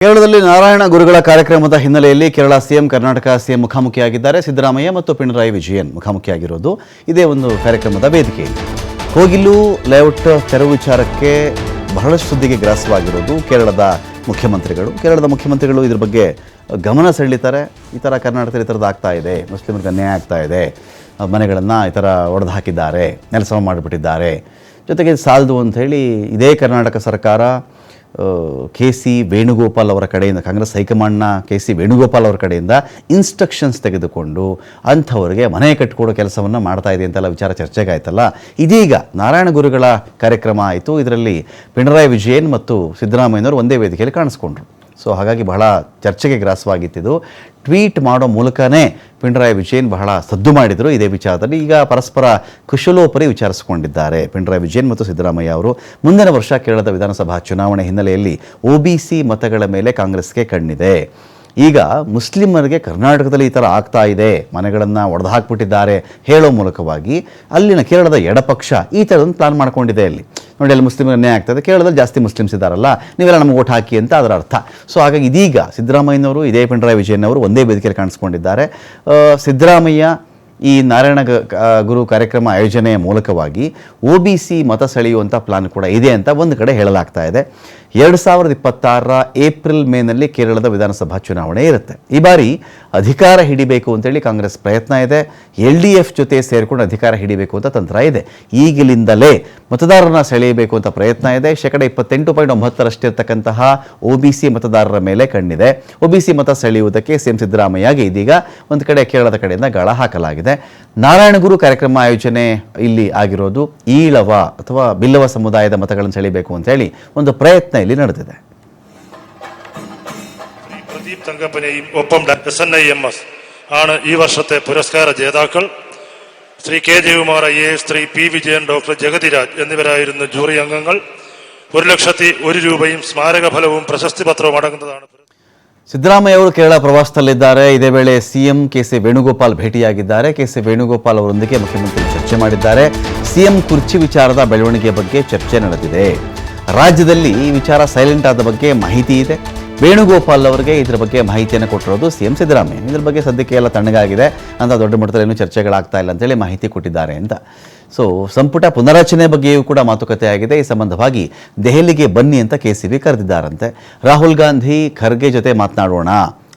ಕೇರಳದಲ್ಲಿ ನಾರಾಯಣ ಗುರುಗಳ ಕಾರ್ಯಕ್ರಮದ ಹಿನ್ನೆಲೆಯಲ್ಲಿ ಕೇರಳ ಸಿಎಂ ಕರ್ನಾಟಕ ಸಿಎಂ ಮುಖಾಮುಖಿಯಾಗಿದ್ದಾರೆ. ಸಿದ್ದರಾಮಯ್ಯ ಮತ್ತು ಪಿಣರಾಯಿ ವಿಜಯನ್ ಮುಖಾಮುಖಿಯಾಗಿರೋದು ಇದೇ ಒಂದು ಕಾರ್ಯಕ್ರಮದ ವೇದಿಕೆಯಲ್ಲಿ. ಕೋಗಿಲು ಲೇಔಟ್ ತೆರವು ವಿಚಾರಕ್ಕೆ ಬಹಳಷ್ಟು ಸುದ್ದಿಗೆ ಗ್ರಾಸವಾಗಿರೋದು ಕೇರಳದ ಮುಖ್ಯಮಂತ್ರಿಗಳು ಇದ್ರ ಬಗ್ಗೆ ಗಮನ ಸೆಳೀತಾರೆ. ಈ ಥರ ಕರ್ನಾಟಕದಲ್ಲಿ ಈ ಥರದ್ದು ಆಗ್ತಾ ಇದೆ, ಮುಸ್ಲಿಮರಿಗೆ ಅನ್ಯಾಯ ಆಗ್ತಾ ಇದೆ, ಮನೆಗಳನ್ನು ಈ ಥರ ಒಡೆದು ಹಾಕಿದ್ದಾರೆ, ನೆಲಸಮ ಮಾಡಿಬಿಟ್ಟಿದ್ದಾರೆ. ಜೊತೆಗೆ ಸಾಲದು ಅಂಥೇಳಿ ಇದೇ ಕರ್ನಾಟಕ ಸರ್ಕಾರ KC ವೇಣುಗೋಪಾಲ್ ಅವರ ಕಡೆಯಿಂದ, ಕಾಂಗ್ರೆಸ್ ಹೈಕಮಾಂಡ್ನ KC ವೇಣುಗೋಪಾಲ್ ಅವರ ಕಡೆಯಿಂದ ಇನ್ಸ್ಟ್ರಕ್ಷನ್ಸ್ ತೆಗೆದುಕೊಂಡು ಅಂಥವರಿಗೆ ಮನೆ ಕಟ್ಟಿಕೊಡೋ ಕೆಲಸವನ್ನು ಮಾಡ್ತಾ ಇದೆ ಅಂತೆಲ್ಲ ವಿಚಾರ ಚರ್ಚೆಗೆ ಆಯ್ತಲ್ಲ. ಇದೀಗ ನಾರಾಯಣ ಗುರುಗಳ ಕಾರ್ಯಕ್ರಮ ಆಯಿತು. ಇದರಲ್ಲಿ ಪಿಣರಾಯಿ ವಿಜಯನ್ ಮತ್ತು ಸಿದ್ದರಾಮಯ್ಯನವರು ಒಂದೇ ವೇದಿಕೆಯಲ್ಲಿ ಕಾಣಿಸ್ಕೊಂಡ್ರು. ಸೊ ಹಾಗಾಗಿ ಬಹಳ ಚರ್ಚೆಗೆ ಗ್ರಾಸವಾಗಿತ್ತಿದ್ದು. ಟ್ವೀಟ್ ಮಾಡೋ ಮೂಲಕನೇ ಪಿಣರಾಯಿ ವಿಜಯನ್ ಬಹಳ ಸದ್ದು ಮಾಡಿದರು ಇದೇ ವಿಚಾರದಲ್ಲಿ. ಈಗ ಪರಸ್ಪರ ಕುಶಲೋಪರಿ ವಿಚಾರಿಸಿಕೊಂಡಿದ್ದಾರೆ ಪಿಣರಾಯಿ ವಿಜಯನ್ ಮತ್ತು ಸಿದ್ದರಾಮಯ್ಯ ಅವರು. ಮುಂದಿನ ವರ್ಷ ಕೇರಳದ ವಿಧಾನಸಭಾ ಚುನಾವಣೆ ಹಿನ್ನೆಲೆಯಲ್ಲಿ OBC ಮತಗಳ ಮೇಲೆ ಕಾಂಗ್ರೆಸ್ಗೆ ಕಣ್ಣಿದೆ. ಈಗ ಮುಸ್ಲಿಮರಿಗೆ ಕರ್ನಾಟಕದಲ್ಲಿ ಈ ಥರ ಆಗ್ತಾ ಇದೆ, ಮನೆಗಳನ್ನು ಒಡೆದು ಹಾಕ್ಬಿಟ್ಟಿದ್ದಾರೆ ಹೇಳೋ ಮೂಲಕವಾಗಿ ಅಲ್ಲಿನ ಕೇರಳದ ಎಡಪಕ್ಷ ಈ ಥರದೊಂದು ಪ್ಲಾನ್ ಮಾಡ್ಕೊಂಡಿದೆ. ಅಲ್ಲಿ ನೋಡಿ, ಅಲ್ಲಿ ಮುಸ್ಲಿಮರಿಗೆ ಅನ್ಯಾಯ ಆಗ್ತದೆ, ಕೇರಳದಲ್ಲಿ ಜಾಸ್ತಿ ಮುಸ್ಲಿಮ್ಸ್ ಇದ್ದಾರಲ್ಲ, ನೀವೆಲ್ಲ ನಮಗೆ ಓಟ್ ಹಾಕಿ ಅಂತ ಅದರ ಅರ್ಥ. ಸೊ ಹಾಗಾಗಿ ಇದೀಗ ಸಿದ್ದರಾಮಯ್ಯನವರು ಇದೇ ಪಿಣರಾಯಿ ವಿಜಯನ್ ಅವರು ಒಂದೇ ವೇದಿಕೆಯಲ್ಲಿ ಕಾಣಿಸ್ಕೊಂಡಿದ್ದಾರೆ. ಸಿದ್ದರಾಮಯ್ಯ ಈ ನಾರಾಯಣ ಗುರು ಕಾರ್ಯಕ್ರಮ ಆಯೋಜನೆಯ ಮೂಲಕವಾಗಿ OBC ಮತ ಸೆಳೆಯುವಂಥ ಪ್ಲಾನ್ ಕೂಡ ಇದೆ ಅಂತ ಒಂದು ಕಡೆ ಹೇಳಲಾಗ್ತಾ ಇದೆ. 2026 ಏಪ್ರಿಲ್ ಮೇನಲ್ಲಿ ಕೇರಳದ ವಿಧಾನಸಭಾ ಚುನಾವಣೆ ಇರುತ್ತೆ. ಈ ಬಾರಿ ಅಧಿಕಾರ ಹಿಡಿಬೇಕು ಅಂತೇಳಿ ಕಾಂಗ್ರೆಸ್ ಪ್ರಯತ್ನ ಇದೆ. LDF ಜೊತೆ ಸೇರಿಕೊಂಡು ಅಧಿಕಾರ ಹಿಡಿಬೇಕು ಅಂತ ತಂತ್ರ ಇದೆ. ಈಗಲಿಂದಲೇ ಮತದಾರರನ್ನ ಸೆಳೆಯಬೇಕು ಅಂತ ಪ್ರಯತ್ನ ಇದೆ. 28.9% OBC ಮತದಾರರ ಮೇಲೆ ಕಣ್ಣಿದೆ. OBC ಮತ ಸೆಳೆಯುವುದಕ್ಕೆ CM ಸಿದ್ದರಾಮಯ್ಯಗೆ ಇದೀಗ ಒಂದು ಕಡೆ ಕೇರಳದ ಕಡೆಯಿಂದ ಗಾಳ ಹಾಕಲಾಗಿದೆ. ನಾರಾಯಣ ಗುರು ಕಾರ್ಯಕ್ರಮ ಆಯೋಜನೆ ಇಲ್ಲಿ ಆಗಿರೋದು ಈಳವ ಅಥವಾ ಬಿಲ್ಲವ ಸಮುದಾಯದ മതಗಳನ್ನು ಸೆಳೆಯಬೇಕು ಅಂತ ಹೇಳಿ ಒಂದು പ്രയത്നം ಇಲ್ಲಿ ನಡೆದಿದೆ. പ്രദീപ് തങ്കപ്പനെയും ഒപ്പം SNI MS ആണ് ഈ വർഷത്തെ പുരസ്കാര ജേതാക്കൾ. Shri K Jayakumar IAS, Shri P Vijayan, doctor Jagathiraj എന്നിവരായിരുന്നു ജൂറി അംഗങ്ങൾ. 1,01 രൂപയും സ്മാരക ഫലവും പ്രശസ്തി പത്രവും അടങ്ങുന്നതാണ്. ಸಿದ್ದರಾಮಯ್ಯ ಅವರು ಕೇರಳ ಪ್ರವಾಸದಲ್ಲಿದ್ದಾರೆ. ಇದೇ ವೇಳೆ CM KC Venugopal ಭೇಟಿಯಾಗಿದ್ದಾರೆ. KC Venugopal ಅವರೊಂದಿಗೆ ಮುಖ್ಯಮಂತ್ರಿ ಚರ್ಚೆ ಮಾಡಿದ್ದಾರೆ. CM ಕುರ್ಚಿ ವಿಚಾರದ ಬೆಳವಣಿಗೆ ಬಗ್ಗೆ ಚರ್ಚೆ ನಡೆದಿದೆ. ರಾಜ್ಯದಲ್ಲಿ ಈ ವಿಚಾರ ಸೈಲೆಂಟ್ ಆದ ಬಗ್ಗೆ ಮಾಹಿತಿ ಇದೆ. ವೇಣುಗೋಪಾಲ್ ಅವರಿಗೆ ಇದರ ಬಗ್ಗೆ ಮಾಹಿತಿಯನ್ನು ಕೊಟ್ಟಿರೋದು CM ಸಿದ್ದರಾಮಯ್ಯ. ಇದರ ಬಗ್ಗೆ ಸದ್ಯಕ್ಕೆ ಎಲ್ಲ ತಣ್ಣಗಾಗಿದೆ ಅಂತ, ದೊಡ್ಡ ಮಟ್ಟದಲ್ಲಿ ಏನೂ ಚರ್ಚೆಗಳಾಗ್ತಾ ಇಲ್ಲ ಅಂತೇಳಿ ಮಾಹಿತಿ ಕೊಟ್ಟಿದ್ದಾರೆ ಅಂತ. ಸೊ ಸಂಪುಟ ಪುನರಚನೆ ಬಗ್ಗೆಯೂ ಕೂಡ ಮಾತುಕತೆ ಆಗಿದೆ. ಈ ಸಂಬಂಧವಾಗಿ ದೆಹಲಿಗೆ ಬನ್ನಿ ಅಂತ KCB ಕರೆದಿದ್ದಾರಂತೆ. ರಾಹುಲ್ ಗಾಂಧಿ ಖರ್ಗೆ ಜೊತೆ ಮಾತನಾಡೋಣ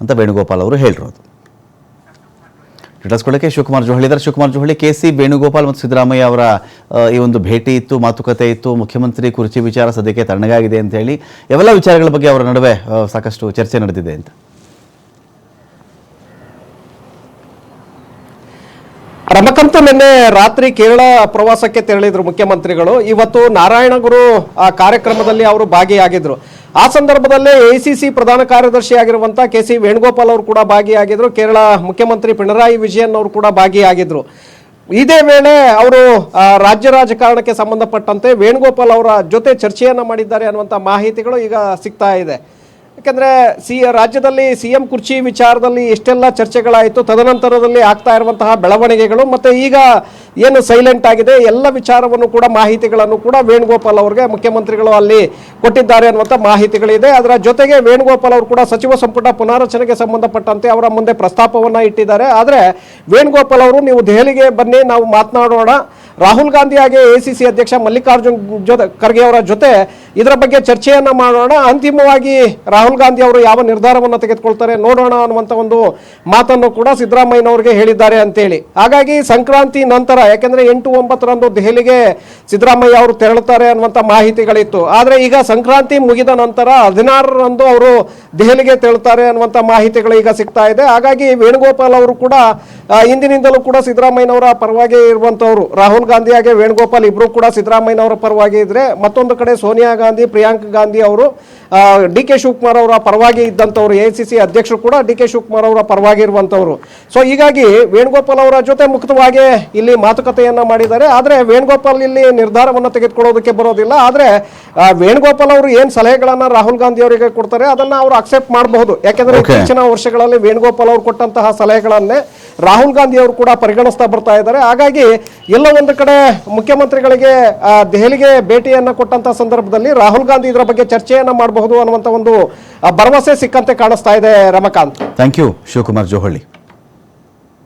ಅಂತ ವೇಣುಗೋಪಾಲ್ ಅವರು ಹೇಳಿರೋದು. ತಿಳಿಸ್ಕೊಳ್ಳೋಕ್ಕೆ ಶಿವಕುಮಾರ್ ಜೋಹಳಿ ಇದ್ದಾರೆ. ಶಿವಕುಮಾರ್ ಜೋಹಳಿ, KC ವೇಣುಗೋಪಾಲ್ ಮತ್ತು ಸಿದ್ದರಾಮಯ್ಯ ಅವರ ಈ ಒಂದು ಭೇಟಿ ಇತ್ತು, ಮಾತುಕತೆ ಇತ್ತು. ಮುಖ್ಯಮಂತ್ರಿ ಕುರ್ಚಿ ವಿಚಾರ ಸದ್ಯಕ್ಕೆ ತಣ್ಣಗಾಗಿದೆ ಅಂತ ಹೇಳಿ ಯಾವೆಲ್ಲ ವಿಚಾರಗಳ ಬಗ್ಗೆ ಅವರ ನಡುವೆ ಸಾಕಷ್ಟು ಚರ್ಚೆ ನಡೆದಿದೆ ಅಂತ. ರಮಕಂತು ನಿನ್ನೆ ರಾತ್ರಿ ಕೇರಳ ಪ್ರವಾಸಕ್ಕೆ ತೆರಳಿದ್ರು ಮುಖ್ಯಮಂತ್ರಿಗಳು. ಇವತ್ತು ನಾರಾಯಣ ಗುರು ಆ ಕಾರ್ಯಕ್ರಮದಲ್ಲಿ ಅವರು ಭಾಗಿಯಾಗಿದ್ರು. ಆ ಸಂದರ್ಭದಲ್ಲೇ ACC ಪ್ರಧಾನ ಕಾರ್ಯದರ್ಶಿ ಆಗಿರುವಂತಹ KC ವೇಣುಗೋಪಾಲ್ ಅವರು ಕೂಡ ಭಾಗಿಯಾಗಿದ್ರು. ಕೇರಳ ಮುಖ್ಯಮಂತ್ರಿ ಪಿಣರಾಯಿ ವಿಜಯನ್ ಅವರು ಕೂಡ ಭಾಗಿಯಾಗಿದ್ರು. ಇದೇ ವೇಳೆ ಅವರು ರಾಜ್ಯ ರಾಜಕಾರಣಕ್ಕೆ ಸಂಬಂಧಪಟ್ಟಂತೆ ವೇಣುಗೋಪಾಲ್ ಅವರ ಜೊತೆ ಚರ್ಚೆಯನ್ನ ಮಾಡಿದ್ದಾರೆ ಅನ್ನುವಂಥ ಮಾಹಿತಿಗಳು ಈಗ ಸಿಗ್ತಾ ಇದೆ. ಯಾಕಂದ್ರೆ ರಾಜ್ಯದಲ್ಲಿ CM ಕುರ್ಚಿ ವಿಚಾರದಲ್ಲಿ ಎಷ್ಟೆಲ್ಲ ಚರ್ಚೆಗಳಾಯಿತು, ತದನಂತರದಲ್ಲಿ ಆಗ್ತಾ ಇರುವಂತಹ ಬೆಳವಣಿಗೆಗಳು, ಮತ್ತೆ ಈಗ ಏನು ಸೈಲೆಂಟ್ ಆಗಿದೆ ಎಲ್ಲ ವಿಚಾರವನ್ನು ಕೂಡ ಮಾಹಿತಿಗಳನ್ನು ಕೂಡ ವೇಣುಗೋಪಾಲ್ ಅವರಿಗೆ ಮುಖ್ಯಮಂತ್ರಿಗಳು ಅಲ್ಲಿ ಕೊಟ್ಟಿದ್ದಾರೆ ಅನ್ನುವಂಥ ಮಾಹಿತಿಗಳಿದೆ. ಅದರ ಜೊತೆಗೆ ವೇಣುಗೋಪಾಲ್ ಅವರು ಕೂಡ ಸಚಿವ ಸಂಪುಟ ಪುನಾರಚನೆಗೆ ಸಂಬಂಧಪಟ್ಟಂತೆ ಅವರ ಮುಂದೆ ಪ್ರಸ್ತಾಪವನ್ನ ಇಟ್ಟಿದ್ದಾರೆ. ಆದರೆ ವೇಣುಗೋಪಾಲ್ ಅವರು ನೀವು ದೆಹಲಿಗೆ ಬನ್ನಿ, ನಾವು ಮಾತನಾಡೋಣ, ರಾಹುಲ್ ಗಾಂಧಿ ಹಾಗೆ ACC ಅಧ್ಯಕ್ಷ ಮಲ್ಲಿಕಾರ್ಜುನ್ ಖರ್ಗೆ ಅವರ ಜೊತೆ ಇದರ ಬಗ್ಗೆ ಚರ್ಚೆಯನ್ನ ಮಾಡೋಣ, ಅಂತಿಮವಾಗಿ ರಾಹುಲ್ ಗಾಂಧಿ ಅವರು ಯಾವ ನಿರ್ಧಾರವನ್ನು ತೆಗೆದುಕೊಳ್ತಾರೆ ನೋಡೋಣ ಅನ್ನುವಂಥ ಒಂದು ಮಾತನ್ನು ಕೂಡ ಸಿದ್ದರಾಮಯ್ಯನವರಿಗೆ ಹೇಳಿದ್ದಾರೆ ಅಂತೇಳಿ. ಹಾಗಾಗಿ ಸಂಕ್ರಾಂತಿ ನಂತರ, ಯಾಕೆಂದ್ರೆ 8-9 ದೆಹಲಿಗೆ ಸಿದ್ದರಾಮಯ್ಯ ಅವರು ತೆರಳುತ್ತಾರೆ ಅನ್ನುವಂಥ ಮಾಹಿತಿಗಳಿತ್ತು. ಆದರೆ ಈಗ ಸಂಕ್ರಾಂತಿ ಮುಗಿದ ನಂತರ 16 ಅವರು ದೆಹಲಿಗೆ ತೆರಳುತ್ತಾರೆ ಅನ್ನುವಂಥ ಮಾಹಿತಿಗಳು ಈಗ ಸಿಗ್ತಾ ಇದೆ. ಹಾಗಾಗಿ ವೇಣುಗೋಪಾಲ್ ಅವರು ಕೂಡ ಇಂದಿನಿಂದಲೂ ಕೂಡ ಸಿದ್ದರಾಮಯ್ಯನವರ ಪರವಾಗಿ ಇರುವಂತವರು. ರಾಹುಲ್ ಗಾಂಧಿ ಹಾಗೆ ವೇಣುಗೋಪಾಲ್ ಇಬ್ರು ಕೂಡ ಸಿದ್ದರಾಮಯ್ಯನವರ ಪರವಾಗಿ ಇದ್ರೆ, ಮತ್ತೊಂದು ಕಡೆ ಸೋನಿಯಾ ಗಾಂಧಿ, ಪ್ರಿಯಾಂಕಾ ಗಾಂಧಿ ಅವರು DK ಶಿವಕುಮಾರ್ ಅವರ ಪರವಾಗಿ ಇದ್ದಂಥವ್ರು. ACC ಅಧ್ಯಕ್ಷರು ಕೂಡ DK ಶಿವಕುಮಾರ್ ಅವರ ಪರವಾಗಿ ಇರುವಂತವರು. ಸೊ ಹೀಗಾಗಿ ವೇಣುಗೋಪಾಲ್ ಅವರ ಜೊತೆ ಮುಕ್ತವಾಗಿ ಇಲ್ಲಿ ಮಾತುಕತೆಯನ್ನ ಮಾಡಿದ್ದಾರೆ. ಆದರೆ ವೇಣುಗೋಪಾಲ್ ಇಲ್ಲಿ ನಿರ್ಧಾರವನ್ನು ತೆಗೆದುಕೊಳ್ಳೋದಕ್ಕೆ ಬರೋದಿಲ್ಲ. ಆದರೆ ವೇಣುಗೋಪಾಲ್ ಅವರು ಏನ್ ಸಲಹೆಗಳನ್ನ ರಾಹುಲ್ ಗಾಂಧಿ ಅವರಿಗೆ ಕೊಡ್ತಾರೆ ಅದನ್ನ ಅವರು ಅಕ್ಸೆಪ್ಟ್ ಮಾಡಬಹುದು. ಯಾಕೆಂದ್ರೆ ಇತ್ತೀಚಿನ ವರ್ಷಗಳಲ್ಲಿ ವೇಣುಗೋಪಾಲ್ ಅವರು ಕೊಟ್ಟಂತಹ ಸಲಹೆಗಳನ್ನೇ ರಾಹುಲ್ ಗಾಂಧಿ ಅವರು ಕೂಡ ಪರಿಗಣಿಸ್ತಾ ಬರ್ತಾ ಇದ್ದಾರೆ. ಹಾಗಾಗಿ ಎಲ್ಲ ಒಂದು ಕಡೆ ಮುಖ್ಯಮಂತ್ರಿಗಳಿಗೆ ದೆಹಲಿಗೆ ಭೇಟಿಯನ್ನ ಕೊಟ್ಟಂತಹ ಸಂದರ್ಭದಲ್ಲಿ ರಾಹುಲ್ ಗಾಂಧಿ ಇದರ ಬಗ್ಗೆ ಚರ್ಚೆಯನ್ನ ಮಾಡಬಹುದು ಅನ್ನುವಂತ ಒಂದು ಭರವಸೆ ಸಿಕ್ಕಂತೆ ಕಾಣಿಸ್ತಾ ಇದೆ. Ramakant, thank you Shivakumar Johalli.